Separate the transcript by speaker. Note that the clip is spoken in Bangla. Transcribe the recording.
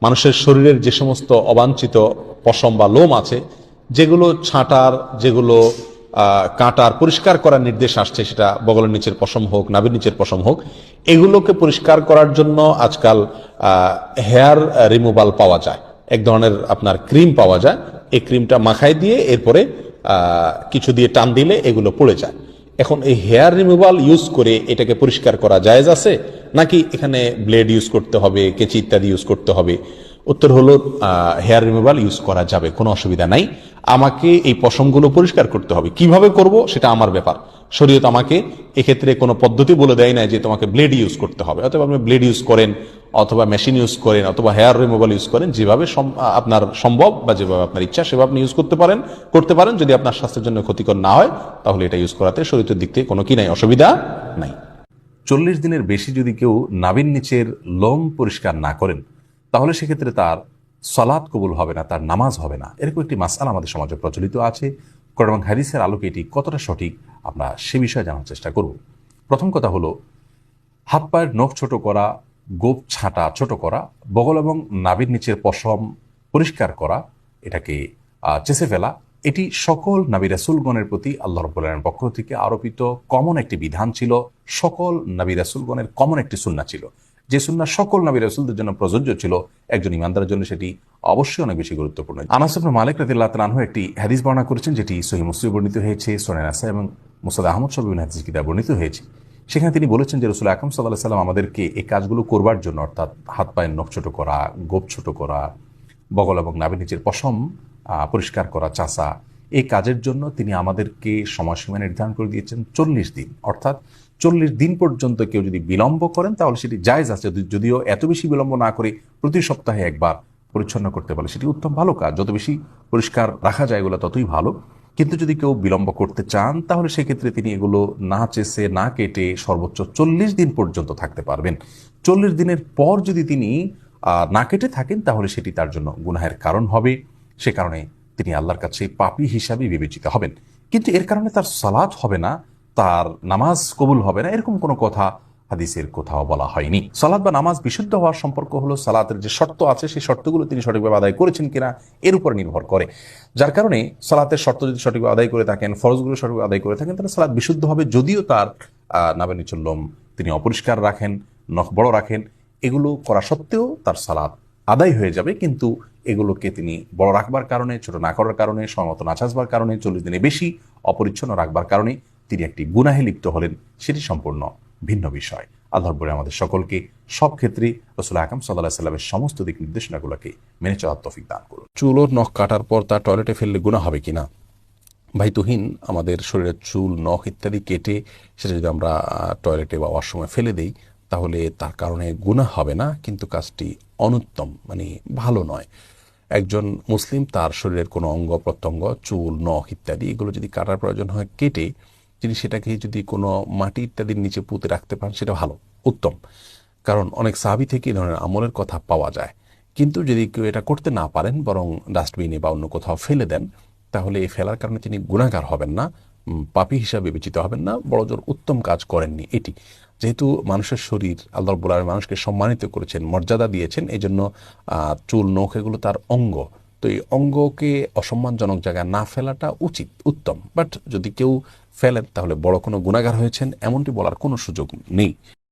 Speaker 1: মানুষের শরীরের যে সমস্ত অবাঞ্ছিত পশম বা লোম আছে, যেগুলো ছাঁটার, যেগুলো কাটার, পরিষ্কার করার নির্দেশ আসছে, সেটা বগলের নিচের পশম হোক, নাভির নিচের পশম হোক, এগুলোকে পরিষ্কার করার জন্য আজকাল হেয়ার রিমুভাল পাওয়া যায়। এক ধরনের আপনার ক্রিম পাওয়া যায়। এই ক্রিমটা মাখায় দিয়ে এরপরে কিছু দিয়ে টান দিলে এগুলো পড়ে যায়। এখন এই হেয়ার রিমুভাল ইউজ করে এটাকে পরিষ্কার করা জায়েজ আছে, নাকি এখানে ব্লেড ইউজ করতে হবে, কেঁচি ইত্যাদি ইউজ করতে হবে? উত্তর হলো হেয়ার রিমুভাল ইউজ করা যাবে, কোনো অসুবিধা নাই। আমাকে এই পশমগুলো পরিষ্কার করতে হবে, কিভাবে করব সেটা আমার ব্যাপার। শরীয়ত আমাকে এক্ষেত্রে কোনো পদ্ধতি বলে দেয় না যে তোমাকে ব্লেড ইউজ করতে হবে। অথবা আপনি ব্লেড ইউজ করেন, অথবা মেশিন ইউজ করেন, অথবা হেয়ার রিমুভাল ইউজ করেন, যেভাবে আপনার সম্ভব বা যেভাবে আপনার ইচ্ছা সেভাবে আপনি ইউজ করতে পারেন। যদি আপনার স্বাস্থ্যের জন্য ক্ষতিকর না হয় তাহলে এটা ইউজ করাতে শরীয়তের দিক থেকে কোনো কি নাই, অসুবিধা নাই। 40 দিনের বেশি যদি কেউ নাভির নিচের লোম পরিষ্কার না করেন তাহলে সেক্ষেত্রে তার সালাত কবুল হবে না, তার নামাজ হবে না। এরকম একটি মাসআলা আমাদের সমাজে প্রচলিত আছে। কোরআন এবং হাদিসের আলোকে এটি কতটা সঠিক আমরা সে বিষয়ে জানার চেষ্টা করব। প্রথম কথা হলো, হাত পায়ের নখ ছোট করা, গোপ ছাঁটা ছোট করা, বগল এবং নাভির নিচের পশম পরিষ্কার করা, এটাকে চেঁচে ফেলা, এটি সকল নবী রাসূলগণের প্রতি আল্লাহ রাব্বুল আলামিনের পক্ষ থেকে আরোপিত কমন একটি বিধান ছিল। সকল নবী রাসূলগণের কমন একটি সুন্নাহ ছিল, যে সুন্নাহ সকল নবী রাসূলদের জন্য প্রযোজ্য ছিল। একজন ইমানদারের জন্য সেটি অবশ্যই অনেক বেশি গুরুত্বপূর্ণ। আনাস ইবনে মালিক রাদিয়াল্লাহু তাআলা আনহু একটি হাদিস বর্ণনা করেছেন, যেটি সহিহ মুসলিমে বর্ণিত হয়েছে, সুনান নাসাঈ এবং মুসনাদ আহমদ সহ বিভিন্ন হাদিস কিতাবে বর্ণিত হয়েছে। সেখানে তিনি বলেছেন যে রাসূল আকরাম সাল্লাল্লাহু আলাইহি ওয়াসাল্লাম আমাদেরকে এই কাজগুলো করবার জন্য, অর্থাৎ হাত পায়ের নখ ছোট করা, গোপ ছোট করা, বগল এবং নাভির নিচের পশম পরিষ্কার করা, চাষা, এই কাজের জন্য তিনি আমাদেরকে সময়সীমা নির্ধারণ করে দিয়েছেন 40 দিন। অর্থাৎ 40 দিন পর্যন্ত কেউ যদি বিলম্ব করেন তাহলে সেটি জায়েজ আছে। যদিও এত বেশি বিলম্ব না করে প্রতি সপ্তাহে একবার পরিচ্ছন্ন করতে পারে সেটি উত্তম, ভালো কাজ। যত বেশি পরিষ্কার রাখা যায় এগুলো ততই ভালো। কিন্তু যদি কেউ বিলম্ব করতে চান তাহলে সেক্ষেত্রে তিনি এগুলো না চেষে না কেটে সর্বোচ্চ 40 দিন পর্যন্ত থাকতে পারবেন। 40 দিনের পর যদি তিনি না কেটে থাকেন তাহলে সেটি তার জন্য গুনাহের কারণ হবে। সে কারণে তিনি আল্লাহর কাছে পাপী হিসাবে বিবেচিত হবেন। কিন্তু এর কারণে তার সালাত হবে না, তার নামাজ কবুল হবে না, এরকম কোনো কথা হাদিসের কোথাও বলা হয়নি। সালাত বা নামাজ বিশুদ্ধ হওয়ার সম্পর্ক হলো সালাতের যে শর্ত আছে সেই শর্তগুলো তিনি সঠিকভাবে আদায় করেছেন কিনা এর উপর নির্ভর করে। যার কারণে সালাতের শর্ত যদি সঠিকভাবে আদায় করে থাকেন, ফরজগুলো সঠিকভাবে আদায় করে থাকেন, তাহলে সালাত বিশুদ্ধ হবে। যদিও তার নাভির নিচের লোম তিনি অপরিষ্কার রাখেন, নখ বড় রাখেন, এগুলো করা সত্ত্বেও তার সালাত আদায় হয়ে যাবে। কিন্তু এগুলোকে তিনি বড় রাখবার কারণে, ছোট না করার কারণে, সময়মত না চাষবার কারণে, 40 দিনে বেশি অপরিচ্ছন্ন রাখবার কারণে তিনি একটি গুনাহে লিপ্ত হলেন, সেটি সম্পূর্ণ ভিন্ন বিষয়। আল্লাহর বলে আমাদের সকলকে সব ক্ষেত্রে রাসূল আকরাম সাল্লাল্লাহু আলাইহি ওয়াসাল্লামের সমস্ত দিক নির্দেশনাগুলোকে মেনে চলার তৌফিক দান করুন। চুল ও নখ কাটার পর তা টয়লেটে ফেললে গুনাহ হবে কিনা? ভাই তুহিন, আমাদের শরীরের চুল, নখ ইত্যাদি কেটে সেটা যদি আমরা টয়লেটে বা ওয়াশরুমে ফেলে দিই তাহলে তার কারণে গুনাহ হবে না, কিন্তু কাজটি অনুত্তম, মানে ভালো নয়। একজন মুসলিম তার শরীরের কোনো অঙ্গ প্রত্যঙ্গ, চুল, নখ ইত্যাদি এগুলো যদি কাটার প্রয়োজন হয় কেটে তিনি সেটাকে যদি কোনো মাটি ইত্যাদির নিচে পুঁতে রাখতে পারেন সেটা ভালো, উত্তম। কারণ অনেক সাহাবী থেকে এই ধরনের আমলের কথা পাওয়া যায়। কিন্তু যদি কেউ এটা করতে না পারেন, বরং ডাস্টবিনে বা অন্য কোথাও ফেলে দেন, তাহলে এই ফেলার কারণে তিনি গুনাহগার হবেন না, পাপী হিসাবে বিবেচিত হবেন না, বড়জোর উত্তম কাজ করেননি। এটি যেহেতু মানুষের শরীর, আল্লাহ রাব্বুল আলামিন মানুষকে সম্মানিত করেছেন, মর্যাদা দিয়েছেন, এই জন্য চুল, নখ এগুলো তার অঙ্গ। তো এই অঙ্গকে অসম্মানজনক জায়গায় না ফেলাটা উচিত, উত্তম। বাট যদি কেউ ফেলেন তাহলে বড় কোনো গুনাহগার হয়েছেন এমনটি বলার কোনো সুযোগ নেই।